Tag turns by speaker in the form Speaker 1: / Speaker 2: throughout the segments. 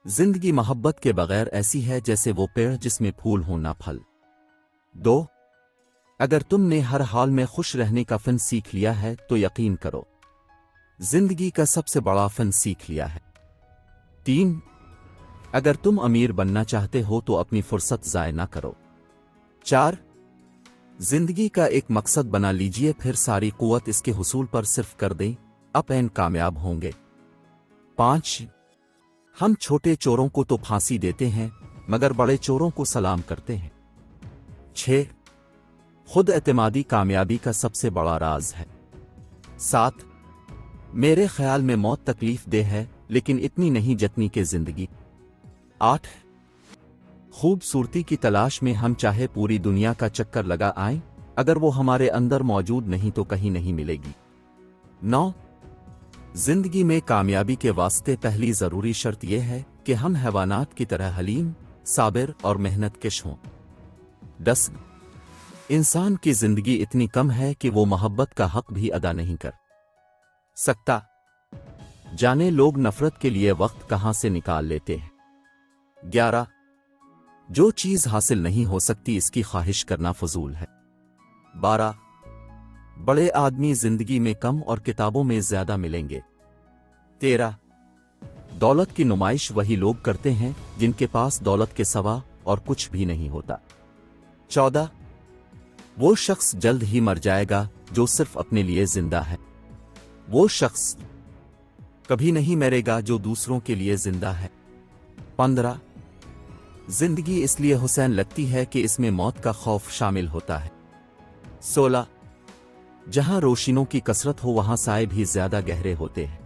Speaker 1: जिंदगी मोहब्बत के बगैर ऐसी है जैसे वो पेड़ जिसमें फूल हो ना फल। 2. अगर तुमने हर हाल में खुश रहने का फन सीख लिया है तो यकीन करो जिंदगी का सबसे बड़ा फन सीख लिया है। 3. अगर तुम अमीर बनना चाहते हो तो अपनी फुर्सत ज़ाय ना करो। 4. जिंदगी का एक मकसद बना लीजिए, फिर सारी कुव्वत इसके हुसूल पर सिर्फ कर दें, अप एंड कामयाब होंगे। 5. हम छोटे चोरों को तो फांसी देते हैं मगर बड़े चोरों को सलाम करते हैं। 6. खुद एतमादी कामयाबी का सबसे बड़ा राज है। 7. मेरे ख्याल में मौत तकलीफ दे है लेकिन इतनी नहीं जितनी के जिंदगी। 8. खूबसूरती की तलाश में हम चाहे पूरी दुनिया का चक्कर लगा आएं, अगर वो हमारे अंदर मौजूद नहीं तो कहीं नहीं मिलेगी। 9. जिंदगी में कामयाबी के वास्ते पहली जरूरी शर्त यह है कि हम हैवानात की तरह हलीम, साबिर और मेहनतकश हों। 10. इंसान की जिंदगी इतनी कम है कि वो मोहब्बत का हक भी अदा नहीं कर सकता। जाने लोग नफरत के लिए वक्त कहां से निकाल लेते हैं। 11. जो चीज हासिल नहीं हो सकती इसकी ख्वाहिश करना फजूल है। 12. बड़े आदमी जिंदगी में कम और किताबों में ज्यादा मिलेंगे। 13. दौलत की नुमाइश वही लोग करते हैं जिनके पास दौलत के सिवा और कुछ भी नहीं होता। 14. वो शख्स जल्द ही मर जाएगा जो सिर्फ अपने लिए जिंदा है। वो शख्स कभी नहीं मरेगा जो दूसरों के लिए जिंदा है। 15. जिंदगी इसलिए हुसैन लगती है कि इसमें मौत का खौफ शामिल होता है। 16. जहां रोशनियों की कसरत हो वहां साए भी ज्यादा गहरे होते हैं।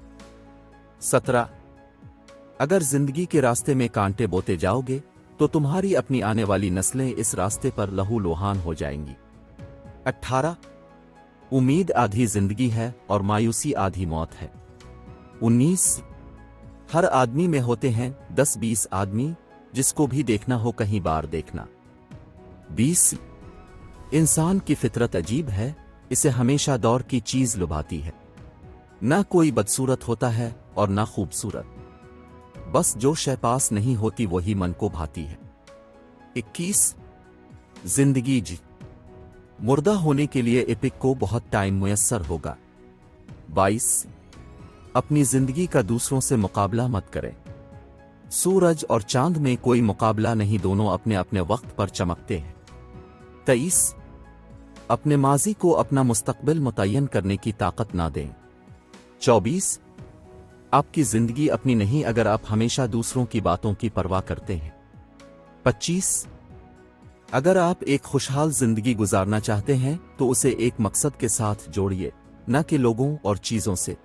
Speaker 1: 17. अगर जिंदगी के रास्ते में कांटे बोते जाओगे तो तुम्हारी अपनी आने वाली नस्लें इस रास्ते पर लहूलुहान हो जाएंगी। 18. उम्मीद आधी जिंदगी है और मायूसी आधी मौत है। 19. हर आदमी में होते हैं 10-20 आदमी, जिसको भी देखना हो कहीं बार देखना। 20. इंसान की फितरत अजीब है, इसे हमेशा दौर की चीज लुभाती है। ना कोई बदसूरत होता है और ना खूबसूरत, बस जो शय पास नहीं होती वही मन को भाती है। 21. जिंदगी जी मुर्दा होने के लिए एपिक को बहुत टाइम मुयस्सर होगा। 22. अपनी जिंदगी का दूसरों से मुकाबला मत करें। सूरज और चांद में कोई मुकाबला नहीं, दोनों अपने अपने वक्त पर चमकते हैं। 23. अपने माजी को अपना मुस्तकबिल मुतय्यन करने की ताकत ना दें। 24. आपकी जिंदगी अपनी नहीं अगर आप हमेशा दूसरों की बातों की परवाह करते हैं। 25. अगर आप एक खुशहाल जिंदगी गुजारना चाहते हैं तो उसे एक मकसद के साथ जोड़िए, न कि लोगों और चीजों से।